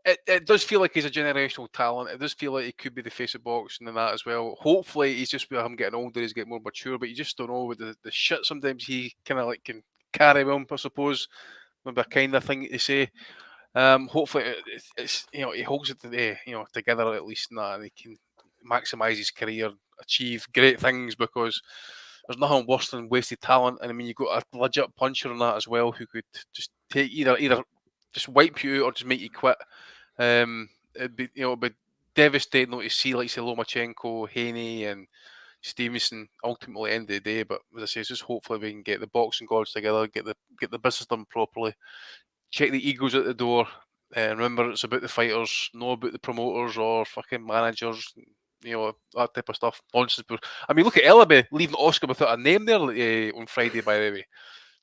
It does feel like he's a generational talent. It does feel like he could be the face of boxing and that as well. Hopefully, he's just with him getting older, he's getting more mature, but you just don't know with the shit sometimes he kind of like can carry him, I suppose. Maybe a kind of thing to say. Hopefully, it's he holds it together at least, and he can maximise his career, achieve great things, because there's nothing worse than wasted talent. And I mean, you've got a legit puncher on that as well who could just take either just wipe you out or just make you quit. It'd be devastating to see like say Lomachenko, Haney, and Stevenson ultimately end of the day. But as I say, it's just hopefully we can get the boxing gods together, get the business done properly, check the egos at the door. And remember, it's about the fighters, not about the promoters or fucking managers, that type of stuff. Nonsense. I mean, look at Ellaby leaving Oscar without a name there on Friday, by the way.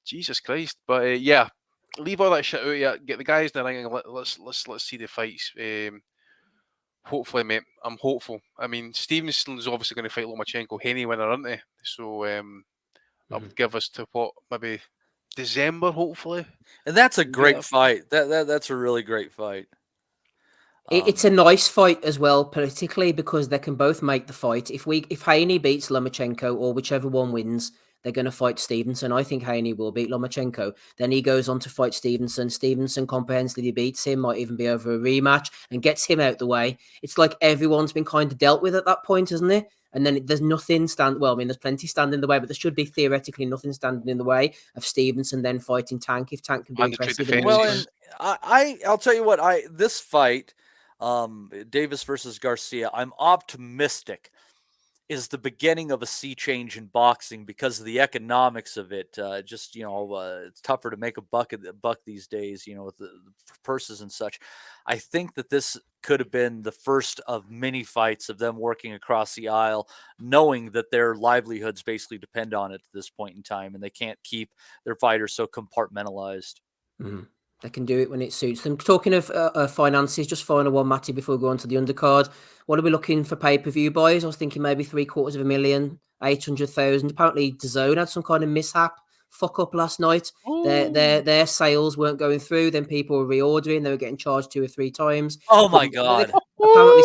Jesus Christ. But yeah, leave all that shit out. Yeah, get the guys in the ring and let's see the fights. Hopefully, mate. I'm hopeful. I mean, Stevenson's obviously going to fight Lomachenko, Haney winner, aren't they? So that would give us to maybe December, hopefully. And that's a great fight. That's a really great fight. It's a nice fight as well, politically, because they can both make the fight. If Haney beats Lomachenko or whichever one wins, they're going to fight Stevenson. I think Haney will beat Lomachenko. Then he goes on to fight Stevenson. Stevenson comprehensively beats him, might even be over a rematch, and gets him out the way. It's like everyone's been kind of dealt with at that point, isn't it? And then there's nothing there's plenty standing in the way, but there should be theoretically nothing standing in the way of Stevenson then fighting Tank if Tank can be impressive. Well, and I'll tell you what, this fight, Davis versus Garcia, I'm optimistic is the beginning of a sea change in boxing because of the economics of it. It's tougher to make a buck these days, with the purses and such. I think that this could have been the first of many fights of them working across the aisle, knowing that their livelihoods basically depend on it at this point in time, and they can't keep their fighters so compartmentalized. Mm-hmm. They can do it when it suits them. Talking of finances, just final one, Matty, before we go on to the undercard. What are we looking for pay-per-view buys? I was thinking maybe 750,000, 800,000. Apparently, DAZN had some kind of mishap, fuck up last night. Their sales weren't going through. Then people were reordering. They were getting charged 2 or 3 times. Oh my God. Apparently,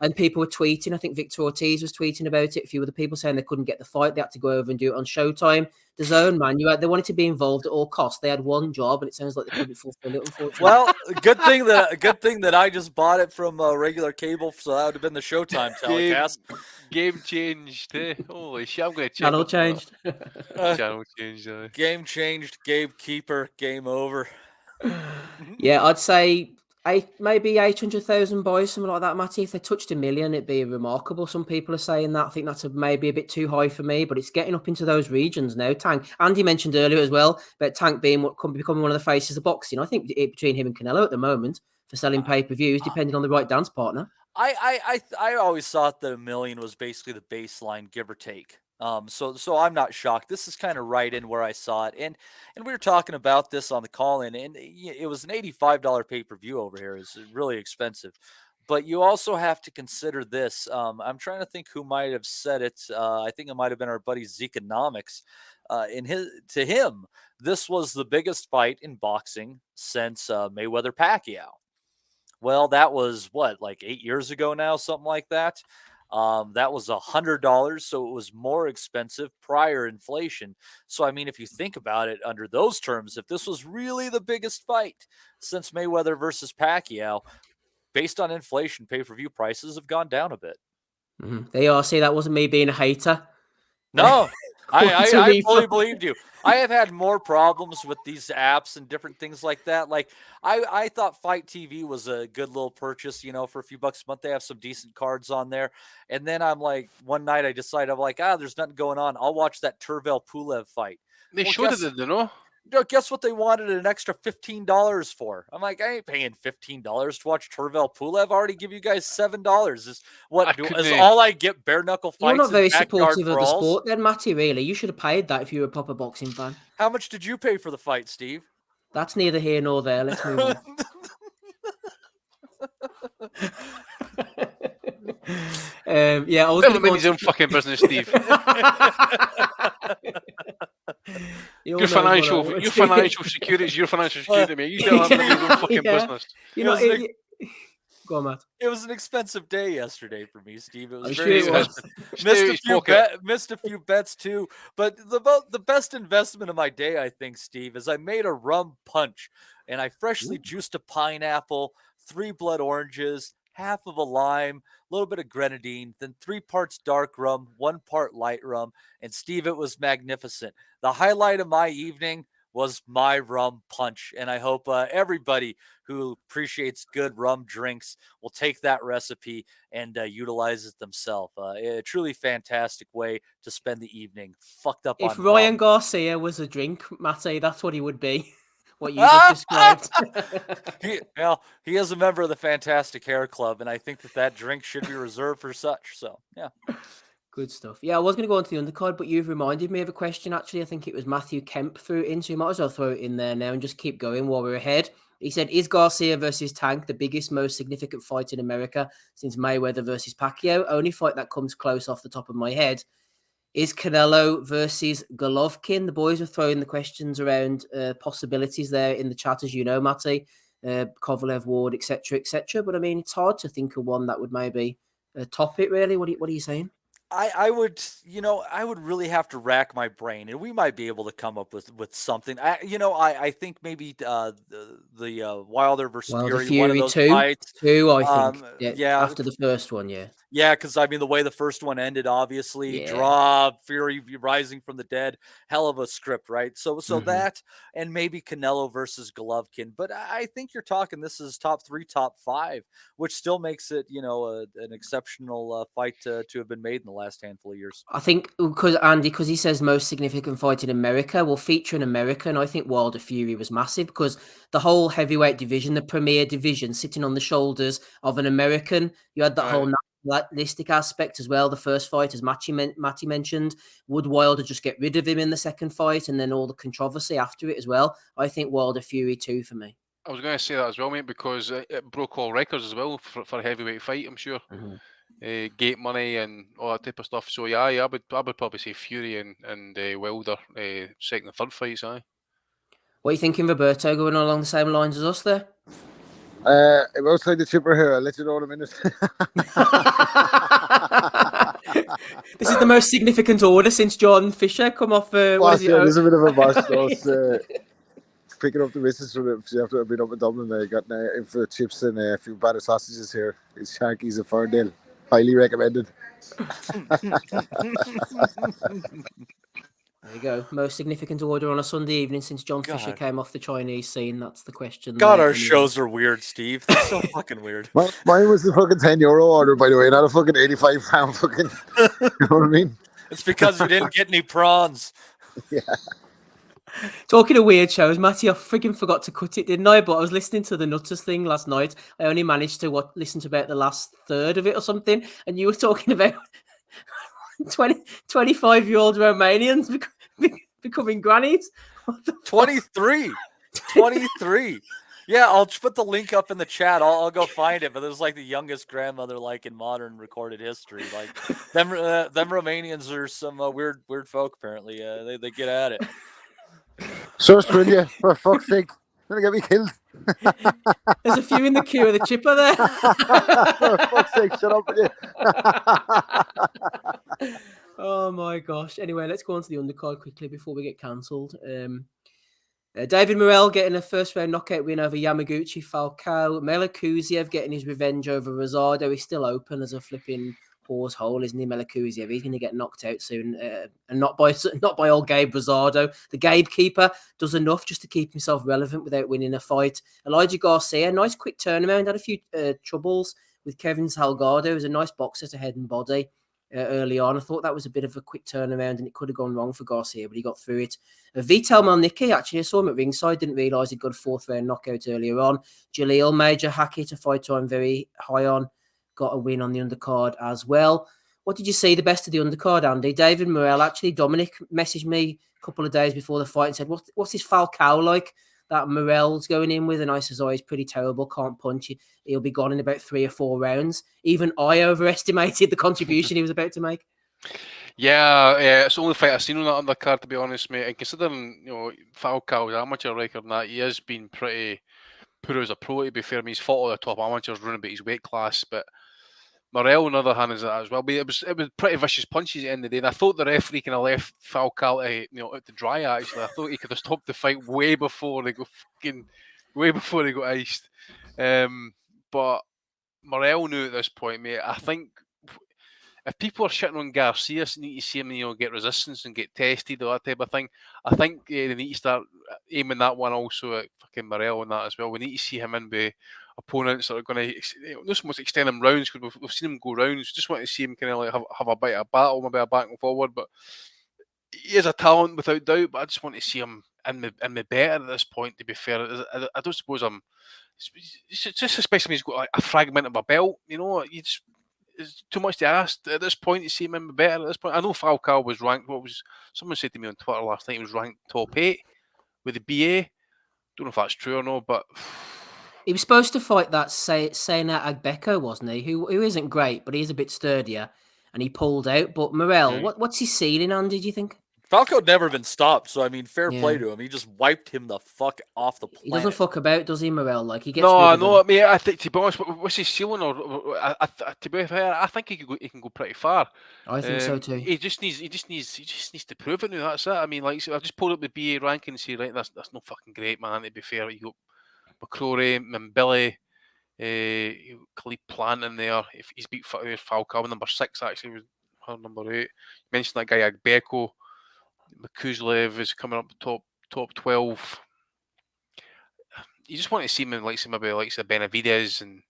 And people were tweeting. I think Victor Ortiz was tweeting about it. A few other people saying they couldn't get the fight. They had to go over and do it on Showtime. The Zone, man, they wanted to be involved at all costs. They had one job, and it sounds like they couldn't fulfill it, unfortunately. Well, good thing that I just bought it from regular cable, so that would have been the Showtime telecast. Game changed. Holy shit! I'm going to check. Channel changed. Channel changed. Game changed. Gamekeeper. Game over. Yeah, I'd say maybe 800,000 boys, something like that, Matty. If they touched 1 million, it'd be remarkable. Some people are saying that. I think that's maybe a bit too high for me, but it's getting up into those regions now. Tank, Andy mentioned earlier as well about Tank becoming one of the faces of boxing. I think between him and Canelo at the moment for selling pay-per-views, depending on the right dance partner. I always thought that 1 million was basically the baseline, give or take. So I'm not shocked. This is kind of right in where I saw it, and we were talking about this on the call-in, and it was an $85 pay-per-view over here. It's really expensive, but you also have to consider this. I'm trying to think who might have said it. I think it might have been our buddy Zekenomics. To him, this was the biggest fight in boxing since Mayweather Pacquiao. Well, that was like 8 years ago now, something like that. That was $100, so it was more expensive prior inflation. So, I mean, if you think about it under those terms, if this was really the biggest fight since Mayweather versus Pacquiao, based on inflation, pay-per-view prices have gone down a bit. Mm-hmm. They are. See, that wasn't me being a hater. No, I fully believed you. I have had more problems with these apps and different things like that. Like I thought Fight TV was a good little purchase, for a few bucks a month. They have some decent cards on there. And then I'm like, one night I decided, I'm like, there's nothing going on. I'll watch that Tervel Pulev fight. They showed it, you know. Guess what they wanted an extra $15 for? I'm like, I ain't paying $15 to watch Tervel Pulev. I already give you guys $7. Is all I get bare knuckle fights? You're not very supportive of the sport, then, Matty. Really, you should have paid that if you were a proper boxing fan. How much did you pay for the fight, Steve? That's neither here nor there. Let's move on. Yeah, I was going to mind his own fucking business, Steve. Your financial security is your financial security, mate. You don't have your own fucking business. Go on, Matt. It was an expensive day yesterday for me, Steve. It was missed a few bets too. But the best investment of my day, I think, Steve, is I made a rum punch and I freshly juiced a pineapple, 3 blood oranges, half of a lime, a little bit of grenadine, then 3 parts dark rum, 1 part light rum. And Steve, it was magnificent. The highlight of my evening was my rum punch. And I hope everybody who appreciates good rum drinks will take that recipe and utilize it themselves. A truly fantastic way to spend the evening. Fucked up if on Ryan rum. Garcia was a drink, Matty, that's what he would be. What you just described. He is a member of the Fantastic Hair Club, and I think that drink should be reserved for such. So, yeah. Good stuff. Yeah, I was going to go on to the undercard, but you've reminded me of a question, actually. I think it was Matthew Kemp threw it in, so you might as well throw it in there now and just keep going while we're ahead. He said, is Garcia versus Tank the biggest, most significant fight in America since Mayweather versus Pacquiao? Only fight that comes close off the top of my head is Canelo versus Golovkin. The boys were throwing the questions around possibilities there in the chat, as you know, Matty, Kovalev, Ward, etc., etc. But I mean, it's hard to think of one that would maybe top it, really. What are you saying? I would really have to rack my brain, and we might be able to come up with something. I think maybe the Wilder versus Fury, one of those fights. Two, I think. Yeah, after the first one, yeah. Yeah, because I mean the way the first one ended, obviously, draw, Fury rising from the dead, hell of a script, right? So that, and maybe Canelo versus Golovkin, but I think you're talking this is top 3, top 5, which still makes it an exceptional fight to have been made in the last handful of years. I think because he says most significant fight in America will feature an American. I think Wilder Fury was massive because the whole heavyweight division, the premier division, sitting on the shoulders of an American. You had that whole nationalistic aspect as well. The first fight, as Matty mentioned, would Wilder just get rid of him in the second fight, and then all the controversy after it as well? I think Wilder Fury 2 for me. I was going to say that as well, mate, because it broke all records as well for a heavyweight fight, I'm sure. Gate money and all that type of stuff. So yeah, I would probably say Fury and Wilder second and third fights. What are you thinking, Roberto? Going along the same lines as us there? Outside the chipper here, I'll let you know in a minute. This is the most significant order since Jordan Fisher come off. What is it? Yeah, there's a bit of a boss. Picking up the missus from the after I've been up in Dublin. They got in for chips and a few batter sausages here. It's Shanky's in Ferndale. Highly recommended. There you go. Most significant order on a Sunday evening since John Fisher came off the Chinese scene. That's the question. God, our shows are weird, Steve. They're so fucking weird. Mine was the fucking €10 order, by the way, not a fucking 85-pound fucking. You know what I mean? It's because you didn't get any prawns. Yeah. Talking of weird shows, Matty, I freaking forgot to cut it, didn't I? But I was listening to the Nutters thing last night. I only managed to listen to about the last third of it or something. And you were talking about 25-year-old Romanians becoming grannies. 23. 23. Yeah, I'll put the link up in the chat. I'll go find it. But it was like the youngest grandmother, like in modern recorded history. Like them Romanians are some weird folk. Apparently, they get at it. So Australia, for fuck's sake, gonna get me killed. There's a few in the queue of the chipper there. For fuck's sake, shut up with you. Oh my gosh. Anyway, let's go on to the undercard quickly before we get cancelled. David Morrell getting a first-round knockout win over Yamaguchi Falcao. Melakuziev getting his revenge over Rosado. He's still open as a flipping horse hole, isn't he, Melakuziev? He's going to get knocked out soon, and not by old Gabe Rosado. The Gatekeeper does enough just to keep himself relevant without winning a fight. Elijah Garcia, nice quick turnaround, had a few troubles with Kevin Salgado. He was a nice boxer to head and body early on. I thought that was a bit of a quick turnaround and it could have gone wrong for Garcia, but he got through it. Vital Malnicki, actually, I saw him at ringside, didn't realise he'd got a fourth round knockout earlier on. Jaleel Major Hackett, a fighter I'm very high on, got a win on the undercard as well. What did you see the best of the undercard, Andy? David Morrell, actually, Dominic messaged me a couple of days before the fight and said, what's his Falcao like that Morrell's going in with? And I says, he's pretty terrible, can't punch. He'll be gone in about 3 or 4 rounds. Even I overestimated the contribution he was about to make. Yeah, it's the only fight I've seen on that undercard, to be honest, mate. And considering, Falcao's amateur record and that, he has been pretty poor as a pro, to be fair. I mean, he's fought all the top amateurs running about his weight class, but Morrell, on the other hand, is that as well. But it was pretty vicious punches at the end of the day. And I thought the referee kind of left Falcao out to dry, actually. I thought he could have stopped the fight way before they got iced. But Morrell knew at this point, mate. I think if people are shitting on Garcia, they need to see him, get resistance and get tested or that type of thing. I think they need to start aiming that one also at fucking Morrell and that as well. We need to see him in with opponents that are going to not so much extend him rounds, because we've seen him go rounds. Just want to see him kind of like have a bit of a battle, maybe a back and forward. But he is a talent without doubt. But I just want to see him in the better at this point. To be fair, I don't suppose just especially when he's got a fragment of a belt. It's too much to ask at this point to see him in better at this point. I know Falcao was ranked. Someone said to me on Twitter last night he was ranked top 8 with the BA. Don't know if that's true or not, but he was supposed to fight that Sena Agbeko, wasn't he? Who isn't great, but he's a bit sturdier, and he pulled out. But Morrell, what's his ceiling, Andy? Do you think? Falcao never been stopped, so I mean, fair play to him. He just wiped him the fuck off the planet. He doesn't fuck about, does he, Morrell? Like he gets. No. I mean, I think, to be honest, what's his ceiling? To be fair, I think he can go pretty far. I think so too. He just needs to prove it now. That's it. I mean, like I've just pulled up the BA ranking and see, right, that's no fucking great, man. To be fair, you got McCrory, Mbili, Khalid Plant in there. If he's beat Falcao, number 6 actually was number 8. You mentioned that guy Agbeko. Makuzlev is coming up top 12. You just want to see him in maybe Benavidez, and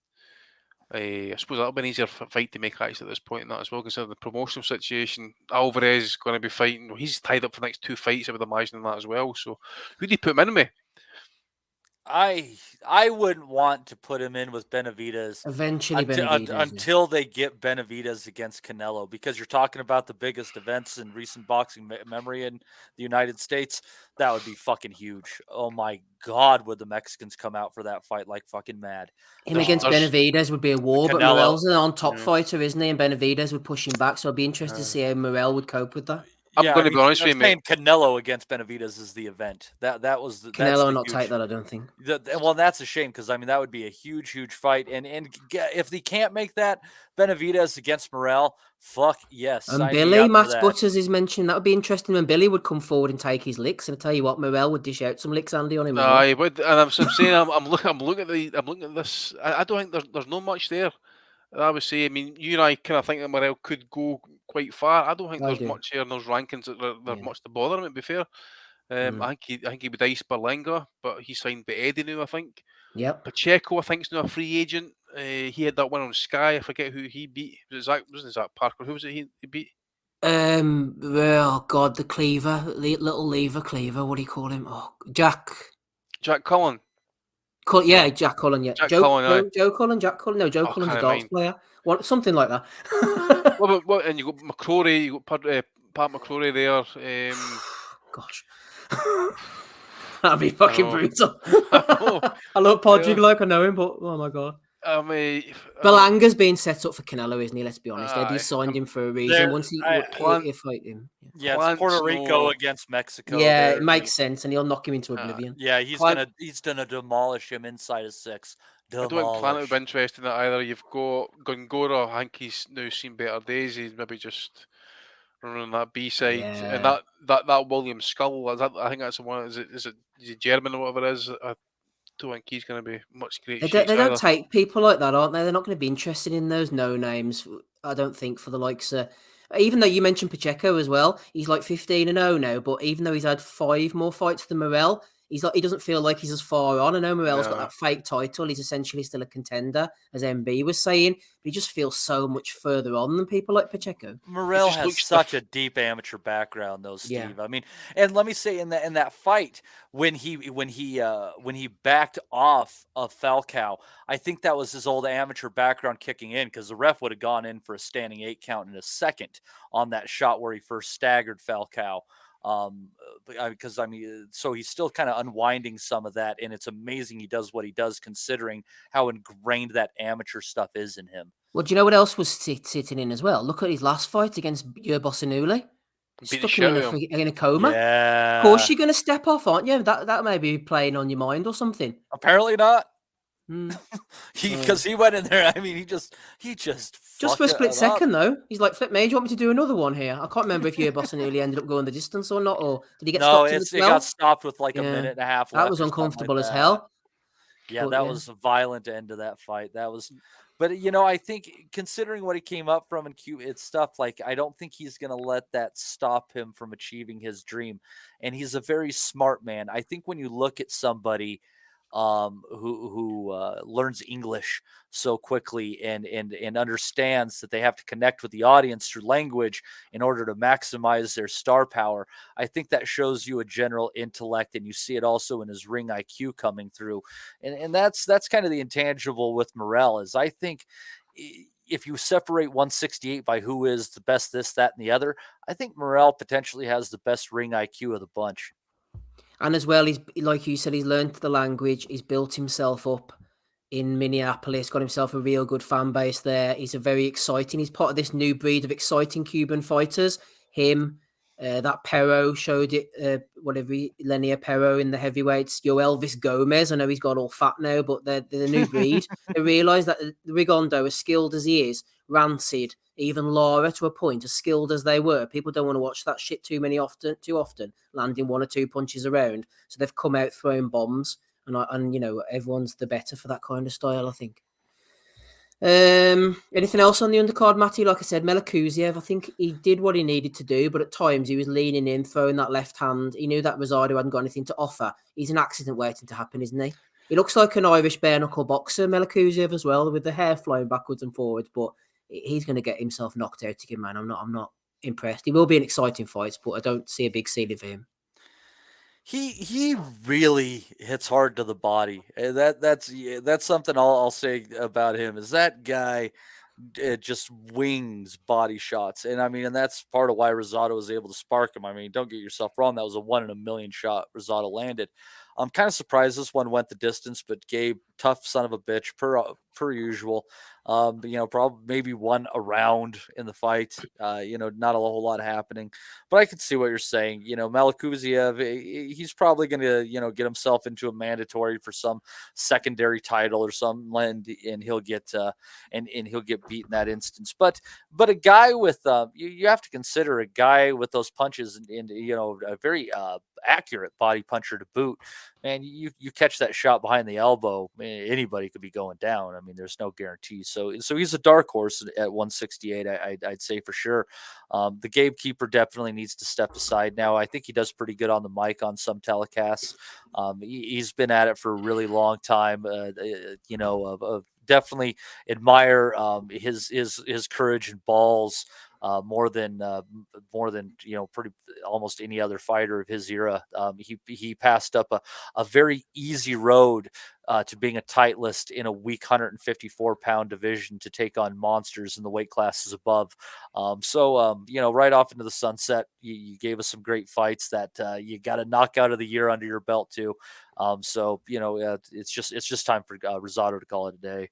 I suppose that'll be an easier fight to make actually at this point in that as well, considering the promotional situation. Alvarez is going to be fighting. Well, he's tied up for the next 2 fights, I would imagine, in that as well. So who do you put him in with? I wouldn't want to put him in with Benavidez eventually until they get Benavidez against Canelo, because you're talking about the biggest events in recent boxing memory in the United States. That would be fucking huge. Oh my God, would the Mexicans come out for that fight like fucking mad? Him against Benavidez would be a war, but Canelo, Morrell's an on-top fighter, isn't he? And Benavidez would push him back, so I'd be interested to see how Morrell would cope with that. I'm going to be honest with you, mate. Canelo against Benavidez is the event. That's Canelo the not huge, take that, I don't think. well, that's a shame because I mean that would be a huge fight. And if they can't make that Benavidez against Morrell, fuck yes. And sign me Billy, up for Matt that. Butters is mentioned. That would be interesting when Billy would come forward and take his licks. And I tell you what, Morrell would dish out some licks, Andy, on him as well. Aye, but and I'm saying I'm looking at this. I don't think there's not much there. I would say, I mean, you and I kind of think that Morrell could go quite far. I don't think there's much here in those rankings that there's much to bother him, to be fair. I think he would ice Berlanga, but he signed with Eddie now, I think. Yep. Pacheco, I think, is now a free agent. He had that one on Sky. I forget who he beat. Wasn't it Zach Parker? Who was it he beat? Oh God, the Cleaver, little lever Cleaver. What do you call him? Oh, Jack Cullen. Jack Cullen. Yeah, Jack Cullen. Joe Cullen. Jack Cullen. No, Joe Cullen's a darts player. Something like that. What? And you got McCrory. You got Pat McCrory there. Gosh. That'd be fucking brutal. I love Podrick like I know him, but oh my God. Berlanga's being set up for Canelo, isn't he? Let's be honest. Eddie signed him for a reason. Once he fight him. Yeah, it's Puerto Rico against Mexico. Yeah, it makes sense, and he'll knock him into oblivion. Yeah, he's gonna demolish him inside of 6. I don't think Planet would be interested in that either. You've got Gongora. I think he's now seen better days. He's maybe just running that B side, and that William Skull. I think that's the one. Is it German or whatever it is? I don't think he's going to be much great. They don't take people like that, aren't they? They're not going to be interested in those no names. I don't think for the likes of. Even though you mentioned Pacheco as well, he's like 15-0 now. But even though he's had 5 more fights than Morrell, he doesn't feel like he's as far on. I know Morrell's got that fake title. He's essentially still a contender, as MB was saying. But he just feels so much further on than people like Pacheco. Morrell has such a deep amateur background, though, Steve. I mean, and let me say in that fight when he backed off of Falcao, I think that was his old amateur background kicking in because the ref would have gone in for a standing 8 count in a second on that shot where he first staggered Falcao. Because I mean, so he's still kind of unwinding some of that, and it's amazing he does what he does, considering how ingrained that amateur stuff is in him. Well, do you know what else was sitting in as well? Look at his last fight against Gervonta. Stuck him in a coma. Yeah. Of course, you're going to step off, aren't you? That may be playing on your mind or something. Apparently not. Because he went in there. I mean, he just for a split second though. He's like, "Flip me, do you want me to do another one here?" I can't remember if Gervonta ended up going the distance or not, or did he get stopped? No, it got stopped with like a minute and a half left. That was uncomfortable as hell. Yeah, that was a violent end to that fight. That was, but I think considering what he came up from in Cuba, it's stuff like I don't think he's going to let that stop him from achieving his dream. And he's a very smart man. I think when you look at somebody who learns English so quickly and understands that they have to connect with the audience through language in order to maximize their star power. I think that shows you a general intellect, and you see it also in his ring IQ coming through. And that's kind of the intangible with Morrell is I think if you separate 168 by who is the best this, that, and the other, I think Morrell potentially has the best ring IQ of the bunch. And as well, he's like you said, he's learned the language. He's built himself up in Minneapolis, got himself a real good fan base there. He's he's part of this new breed of exciting Cuban fighters. Him, that Perro showed it, Lenia Perro in the heavyweights. Elvis Gomez, I know he's got all fat now, but they're the new breed. They realise that Rigondo, as skilled as he is, Rancid, even Lara to a point, as skilled as they were, people don't want to watch that shit too often, landing 1 or 2 punches around. So they've come out throwing bombs, and everyone's the better for that kind of style, I think. Anything else on the undercard, Matty? Like I said, Melakuziev, I think he did what he needed to do, but at times he was leaning in, throwing that left hand. He knew that Rosado hadn't got anything to offer. He's an accident waiting to happen, isn't he? He looks like an Irish bare knuckle boxer, Melakuziev, as well, with the hair flying backwards and forwards, but he's going to get himself knocked out again, man. I'm not impressed. He will be an exciting fight, but I don't see a big ceiling for him. He really hits hard to the body. That's something I'll say about him is that guy just wings body shots. And I mean, and that's part of why Rosado was able to spark him. I mean, don't get yourself wrong. That was a 1 in a million shot Rosado landed. I'm kind of surprised this one went the distance, but Gabe, tough son of a bitch per usual. Probably maybe one around in the fight. Not a whole lot happening, but I can see what you're saying. Malakuziev, he's probably going to, get himself into a mandatory for some secondary title or some, and he'll get and he'll get beat in that instance. But a guy with you have to consider a guy with those punches and a very accurate body puncher to boot. Man, you catch that shot behind the elbow, man, anybody could be going down. I mean, there's no guarantee. So he's a dark horse at 168. I'd say for sure. The gatekeeper definitely needs to step aside now. I think he does pretty good on the mic on some telecasts. He's been at it for a really long time. Definitely admire his courage and balls. More than pretty almost any other fighter of his era. He passed up a very easy road to being a tight list in a weak 154-pound division to take on monsters in the weight classes above. Right off into the sunset, you gave us some great fights that you got a knockout of the year under your belt too. It's just time for Rosado to call it a day.